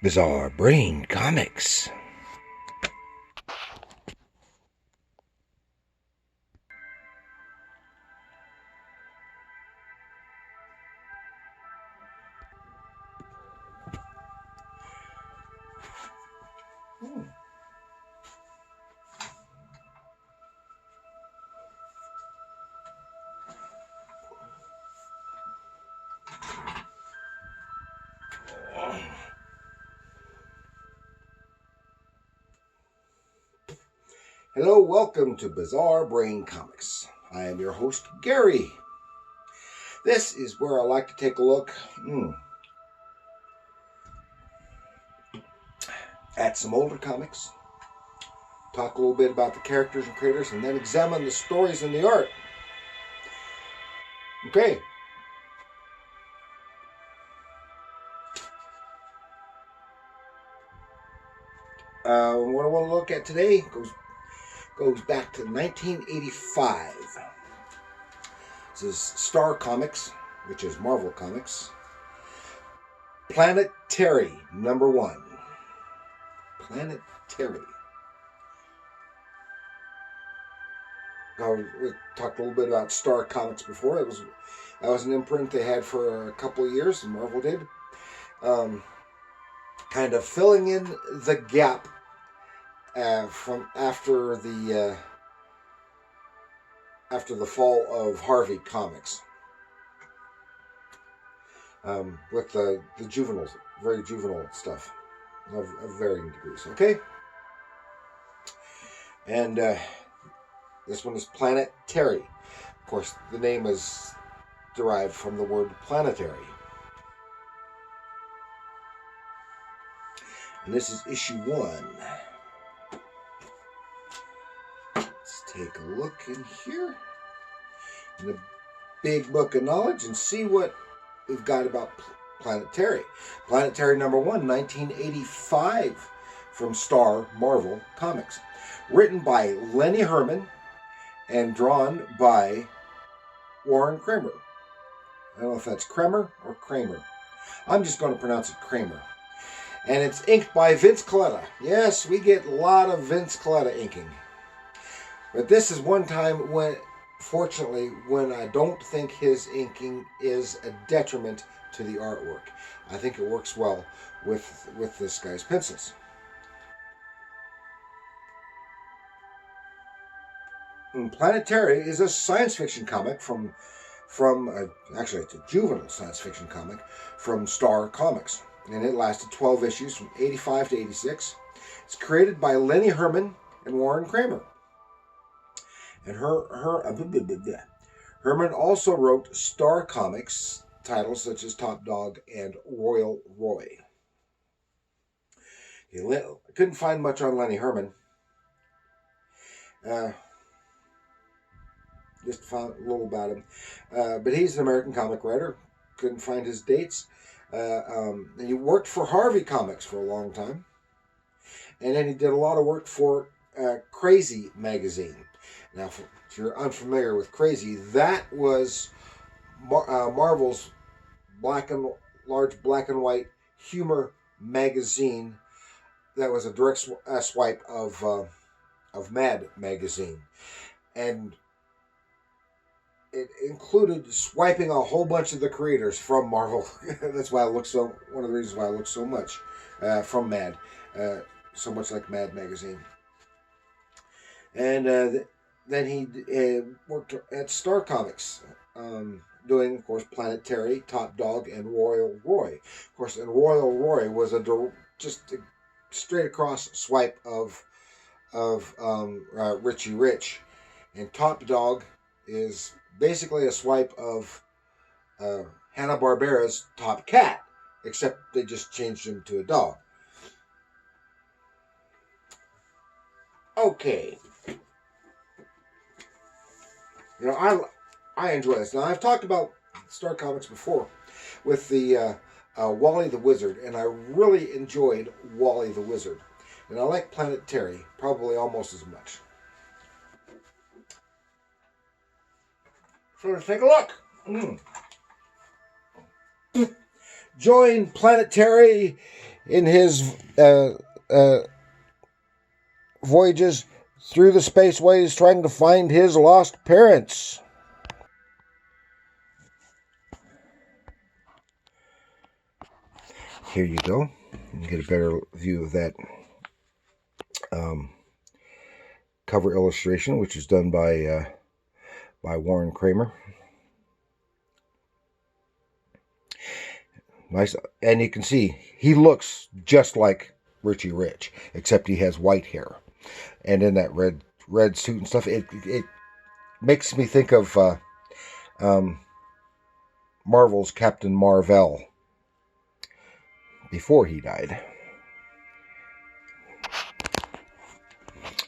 Bizarre Brain Comics. Hello, welcome to Bizarre Brain Comics. I am your host, Gary. This is where I like to take a look at some older comics, talk a little bit about the characters and creators, and then examine the stories and the art. Okay. What I want to look at today goes back to 1985. This is Star Comics, which is Marvel Comics. Planet Terry, #1. Planet Terry. We talked a little bit about Star Comics before. That was an imprint they had for a couple of years, and Marvel did. Kind of filling in the gap from after the fall of Harvey Comics, with the juveniles, very juvenile stuff of varying degrees. Okay, and this one is Planet Terry. Of course, the name is derived from the word planetary. And this is issue 1. Let's take a look in here in the big book of knowledge and see what we've got about Planet Terry. Planet Terry #1, 1985, from Star Marvel Comics. Written by Lennie Herman and drawn by Warren Kremer. I don't know if that's Kremer or Kramer. I'm just going to pronounce it Kramer. And it's inked by Vince Coletta. Yes, we get a lot of Vince Coletta inking. But this is one time when, fortunately, when I don't think his inking is a detriment to the artwork. I think it works well with this guy's pencils. And Planet Terry is a science fiction comic from actually it's a juvenile science fiction comic from Star Comics. And it lasted 12 issues from 85 to 86. It's created by Lennie Herman and Warren Kremer. And Herman also wrote Star Comics titles such as Top Dog and Royal Roy. I couldn't find much on Lennie Herman. Just found a little about him. But he's an American comic writer. Couldn't find his dates. He worked for Harvey Comics for a long time. And then he did a lot of work for Crazy magazine. Now, if you're unfamiliar with Crazy, that was Marvel's large black and white humor magazine that was a direct swipe of Mad magazine. And it included swiping a whole bunch of the creators from Marvel. That's why one of the reasons why I look so much from Mad, so much like Mad magazine. And then he worked at Star Comics, doing, of course, Planet Terry, Top Dog, and Royal Roy. Of course, and Royal Roy was just a straight across swipe of Richie Rich, and Top Dog is basically a swipe of Hanna-Barbera's Top Cat, except they just changed him to a dog. Okay. You know, I enjoy this. Now, I've talked about Star Comics before with the Wally the Wizard, and I really enjoyed Wally the Wizard. And I like Planet Terry probably almost as much. So let's take a look. Join Planet Terry in his voyages through the spaceways trying to find his lost parents. Here you go. You can get a better view of that cover illustration, which is done by Warren Kremer. Nice, and you can see he looks just like Richie Rich, except he has white hair, and in that red suit and stuff. It makes me think of Marvel's Captain Marvel before he died.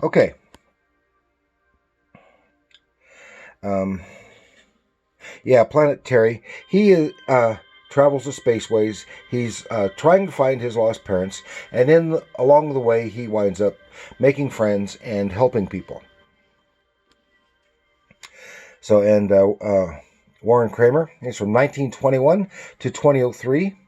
Okay. Yeah, Planet Terry. He travels the spaceways. He's trying to find his lost parents, and along the way, he winds up making friends and helping people. So, and Warren Kremer, he's from 1921 to 2003.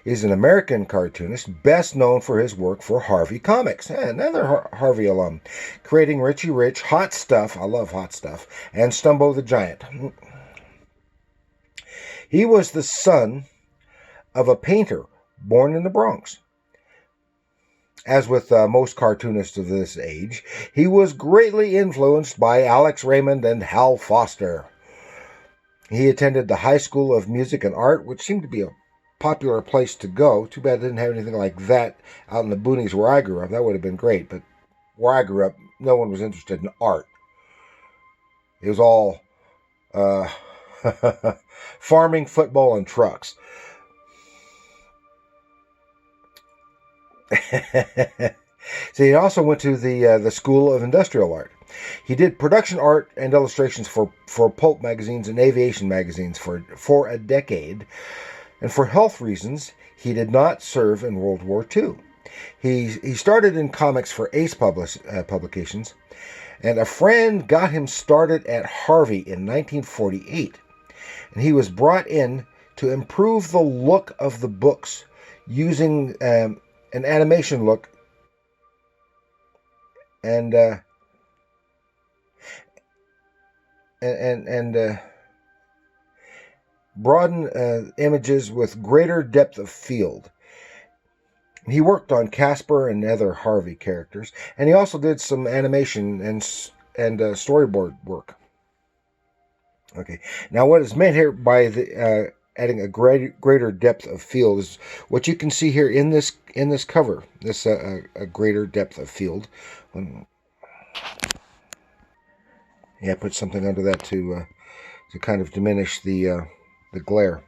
He's an American cartoonist, best known for his work for Harvey Comics, another Harvey alum, creating Richie Rich, Hot Stuff, I love Hot Stuff, and Stumbo the Giant. He was the son of a painter born in the Bronx. As with most cartoonists of this age, he was greatly influenced by Alex Raymond and Hal Foster. He attended the High School of Music and Art, which seemed to be a popular place to go. Too bad it didn't have anything like that out in the boonies where I grew up. That would have been great, but where I grew up, no one was interested in art. It was all farming, football, and trucks. So he also went to the School of Industrial Art. He did production art and illustrations for pulp magazines and aviation magazines for a decade. And for health reasons, he did not serve in World War II. He started in comics for Ace Publications, and a friend got him started at Harvey in 1948. And he was brought in to improve the look of the books using an animation look and broaden images with greater depth of field. He worked on Casper and other Harvey characters, and he also did some animation and storyboard work. Okay, now what is meant here by adding a greater depth of field is what you can see here in this cover. This a greater depth of field. Yeah, put something under that to kind of diminish the glare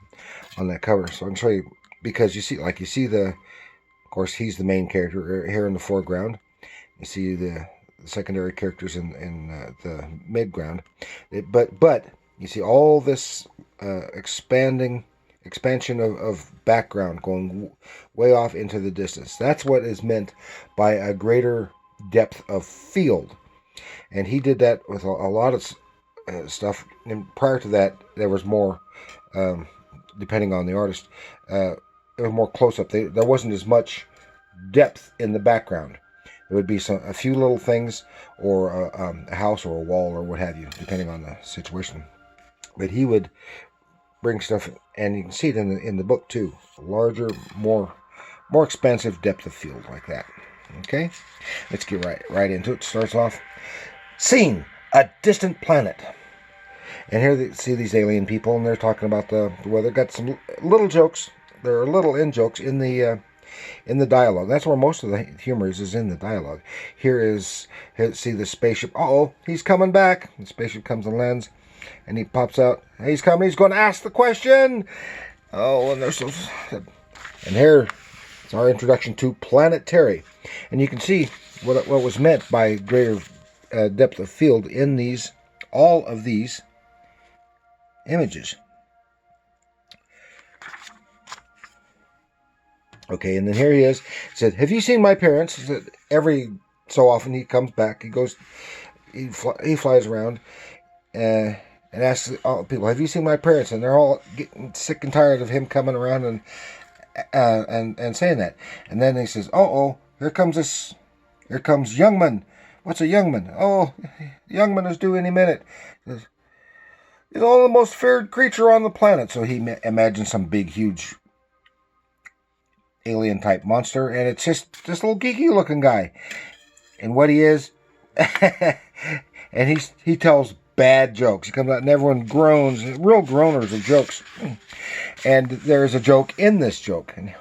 on that cover. So I can show you, because you see of course, he's the main character here in the foreground. You see the secondary characters in the midground, but you see all this expansion of background going way off into the distance. That's what is meant by a greater depth of field, and he did that with a lot of stuff. And prior to that, there was more. Depending on the artist, it was more close-up. There wasn't as much depth in the background. There would be a few little things, or a house or a wall or what have you, depending on the situation. But he would bring stuff, and you can see it in the book too. Larger, more expansive depth of field like that. Okay, let's get right into it. Starts off, scene: a distant planet. And here they see these alien people, and they're talking about the weather. Got some little jokes. There are little in-jokes in the dialogue. That's where most of the humor is in the dialogue. See the spaceship. Uh-oh, he's coming back. The spaceship comes and lands, and he pops out. He's coming. He's going to ask the question. Oh, and there's and here it's our introduction to Planet Terry, and you can see what was meant by greater depth of field in all of these images. Okay, and then here he is. He said, "Have you seen my parents?" He said, every so often he comes back. He flies around and asks all people, "Have you seen my parents?" And they're all getting sick and tired of him coming around and and saying that. And then he says, "Oh, here comes Youngman. What's a Youngman? Oh, Youngman is due any minute. He's the most feared creature on the planet." So he imagines some big, huge alien type monster, and it's just this little geeky looking guy. And what he is, and he tells bad jokes. He comes out and everyone groans, real groaners of jokes. And there's a joke in this joke. And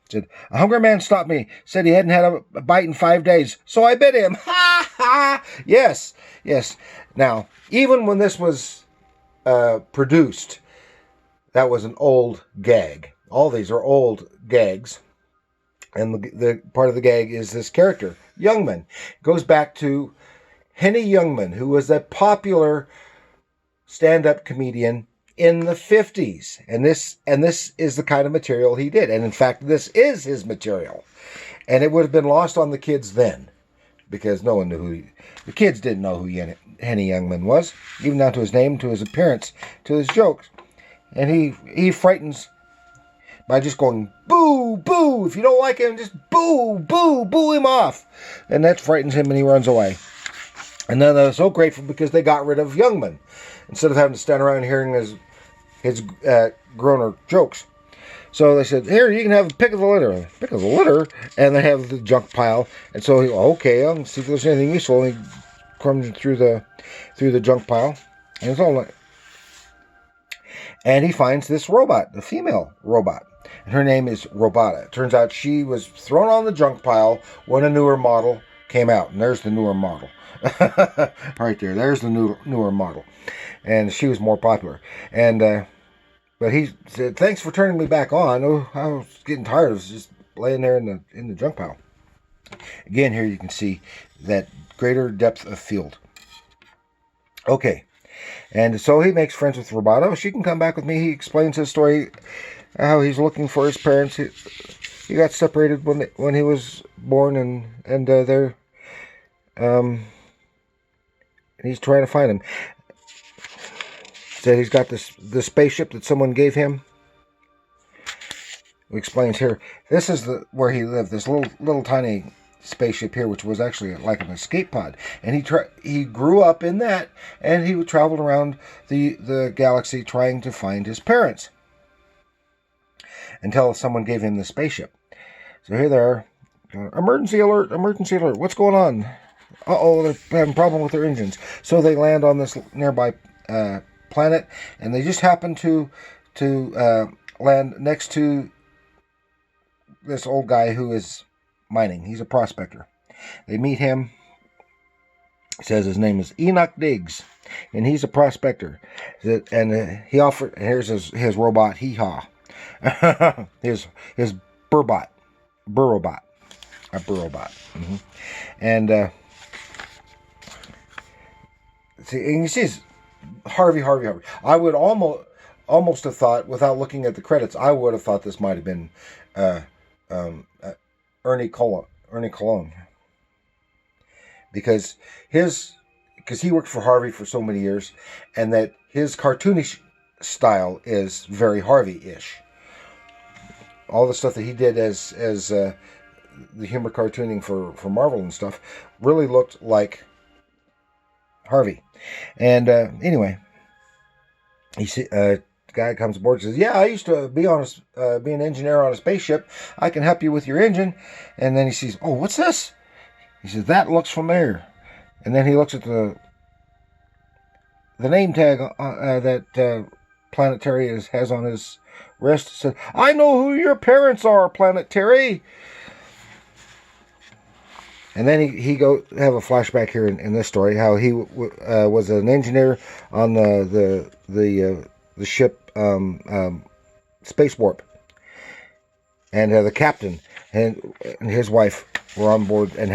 said, "A hungry man stopped me, said he hadn't had a bite in 5 days, so I bit him." Ha ha! Yes. Now, even when this was produced, that was an old gag. All these are old gags. And the part of the gag is this character, Youngman. It goes back to Henny Youngman, who was a popular stand-up comedian in the 50s. And this is the kind of material he did. And in fact, this is his material. And it would have been lost on the kids then, because no one knew the kids didn't know who Henny Youngman was, even down to his name, to his appearance, to his jokes. And he frightens by just going, "Boo, boo." If you don't like him, just boo, boo, boo him off. And that frightens him and he runs away. And then they're so grateful because they got rid of Youngman, instead of having to stand around hearing his groaner jokes. So they said, "Here, you can have a pick of the litter." Pick of the litter? And they have the junk pile. And so okay, I'll see if there's anything useful. And he comes through the junk pile. And it's all like, and he finds this robot, the female robot. And her name is Robota. It turns out she was thrown on the junk pile when a newer model came out. And there's the newer model. Right there. There's the newer model. And she was more popular. And but he said, "Thanks for turning me back on. Oh, I was getting tired of just laying there in the junk pile." Again, here you can see that greater depth of field. Okay. And so he makes friends with Robota. "She can come back with me." He explains his story, how he's looking for his parents. He got separated when he was born, and they're he's trying to find him. Said he's got the spaceship that someone gave him. He explains here. This is where he lived. This little tiny spaceship here, which was actually like an escape pod, and he grew up in that, and he traveled around the galaxy trying to find his parents until someone gave him the spaceship. So here they are. "Emergency alert! Emergency alert! What's going on?" They're having a problem with their engines. So they land on this nearby planet, and they just happen to land next to this old guy who is mining. He's a prospector. They meet him. He says his name is Enoch Diggs, and he's a prospector. And he offered. Here's his robot. Hee haw. his burrobot, a burrobot. Mm-hmm. And see, and you see Harvey. I would almost have thought, without looking at the credits, I would have thought this might have been Ernie Colon, because he worked for Harvey for so many years, and that his cartoonish style is very Harvey-ish. All the stuff that he did as the humor cartooning for Marvel and stuff really looked like Harvey. And anyway, the guy comes aboard and says, "Yeah, I used to be an engineer on a spaceship. I can help you with your engine." And then he sees, "Oh, what's this?" He says, "That looks familiar." And then he looks at the name tag that Planetary has on his wrist. Said, "I know who your parents are, Planetary." And then he have a flashback here in this story, how he was an engineer on the ship Space Warp, and the captain and his wife were on board and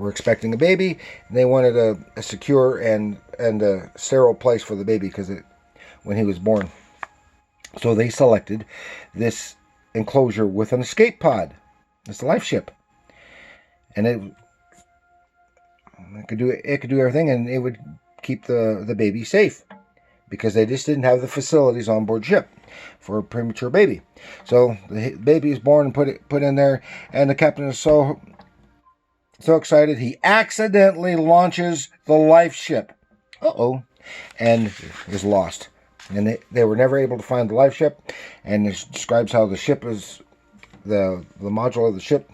were expecting a baby, and they wanted a secure and a sterile place for the baby when he was born. So they selected this enclosure with an escape pod. It's a life ship, and it could do everything, and it would keep the baby safe, because they just didn't have the facilities on board ship for a premature baby. So the baby is born and put in there, and the captain is so excited he accidentally launches the life ship. And is lost. And they were never able to find the life ship, and it describes how the ship is the module of the ship.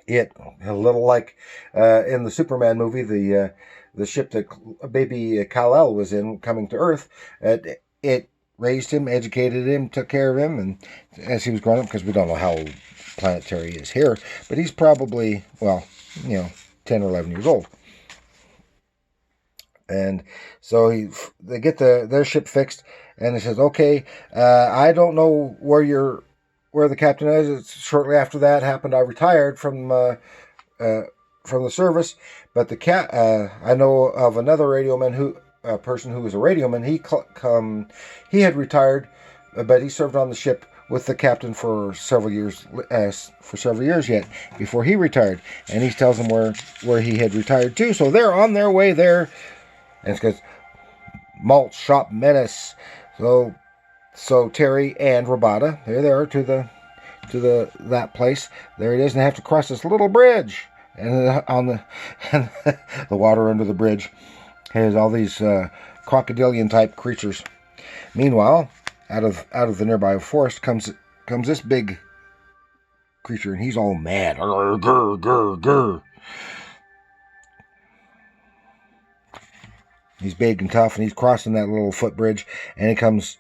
It a little like in the Superman movie, the ship that baby Kal-El was in coming to Earth. It raised him, educated him, took care of him, and as he was growing up, because we don't know how old Planet Terry is here, but he's probably, 10 or 11 years old. And so they get their ship fixed, and he says, "Okay, I don't know where the captain is." It's shortly after that happened, I retired from the service, but I know of another radioman a person who was a radioman. He had retired, but he served on the ship with the captain for several years yet before he retired, and he tells them where he had retired to. So they're on their way there. And it's because Malt Shop Menace. So Terry and Robata, there they are to that place. There it is, and they have to cross this little bridge. And and the water under the bridge has all these crocodilian type creatures. Meanwhile, out of the nearby forest comes this big creature, and he's all mad. Grr, grr, grr, grr. He's big and tough, and he's crossing that little footbridge, and he comes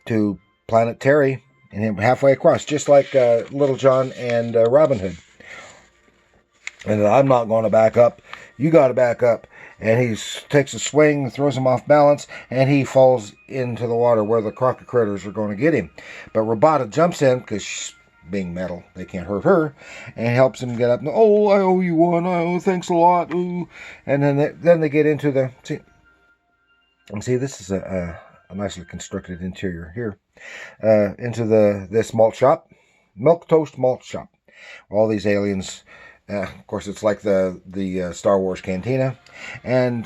to Planet Terry, and him halfway across, just like Little John and Robin Hood. And I'm not going to back up. You got to back up. And he takes a swing, throws him off balance, and he falls into the water where the croco critters are going to get him. But Robata jumps in, because she's being metal, they can't hurt her, and helps him get up. "Oh, I owe you one. Oh, thanks a lot." Ooh. And then they get into the see. This is a nicely constructed interior here. Into this malt shop, milk toast malt shop. All these aliens. Of course, it's like the Star Wars cantina, and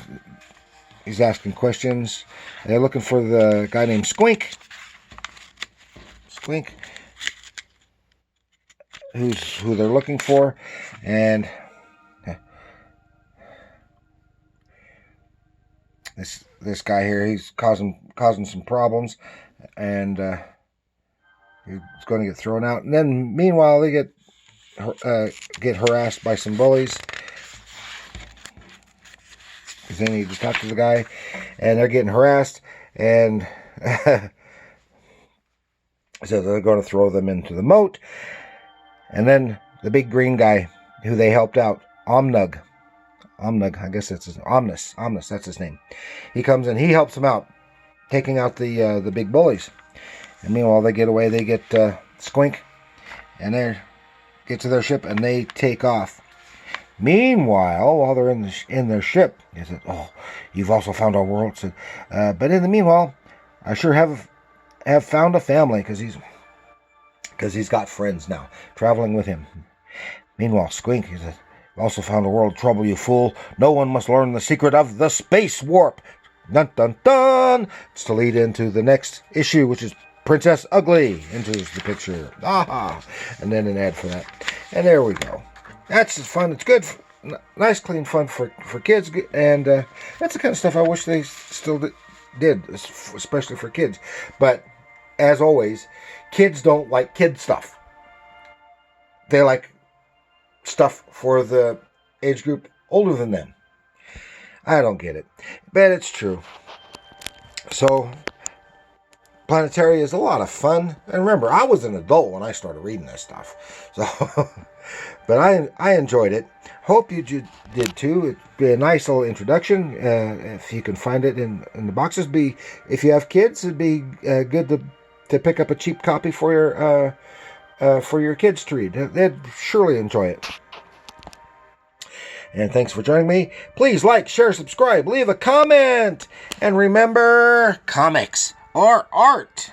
he's asking questions. They're looking for the guy named Squink. Who they're looking for, and this guy here, he's causing some problems, and he's going to get thrown out. And then meanwhile, they get harassed by some bullies. Because then he just talked to the guy, and they're getting harassed, and so they're going to throw them into the moat. And then the big green guy who they helped out, Omnug, I guess that's his Omnis, that's his name. He comes in, he helps them out, taking out the big bullies. And meanwhile, they get away. They get Squink, and they get to their ship, and they take off. Meanwhile, while they're in their ship, he said, "Oh, you've also found our world." So, but in the meanwhile, I sure have found a family, because he's got friends now traveling with him. Meanwhile, Squink, he said, "Also found a world. Trouble, you fool. No one must learn the secret of the space warp." Dun dun dun. It's to lead into the next issue, which is Princess Ugly enters the picture. Aha! And then an ad for that. And there we go. That's fun. It's good. Nice, clean fun for kids. And that's the kind of stuff I wish they still did, especially for kids. But as always, kids don't like kid stuff. They like stuff for the age group older than them. I don't get it, but it's true. So, Planet Terry is a lot of fun. And remember, I was an adult when I started reading this stuff. So, but I enjoyed it. Hope you did too. It'd be a nice little introduction. If you can find it in the boxes. If you have kids, it'd be good to pick up a cheap copy for your kids to read. They'd surely enjoy it. And thanks for joining me. Please like, share, subscribe, leave a comment. And remember, comics are art.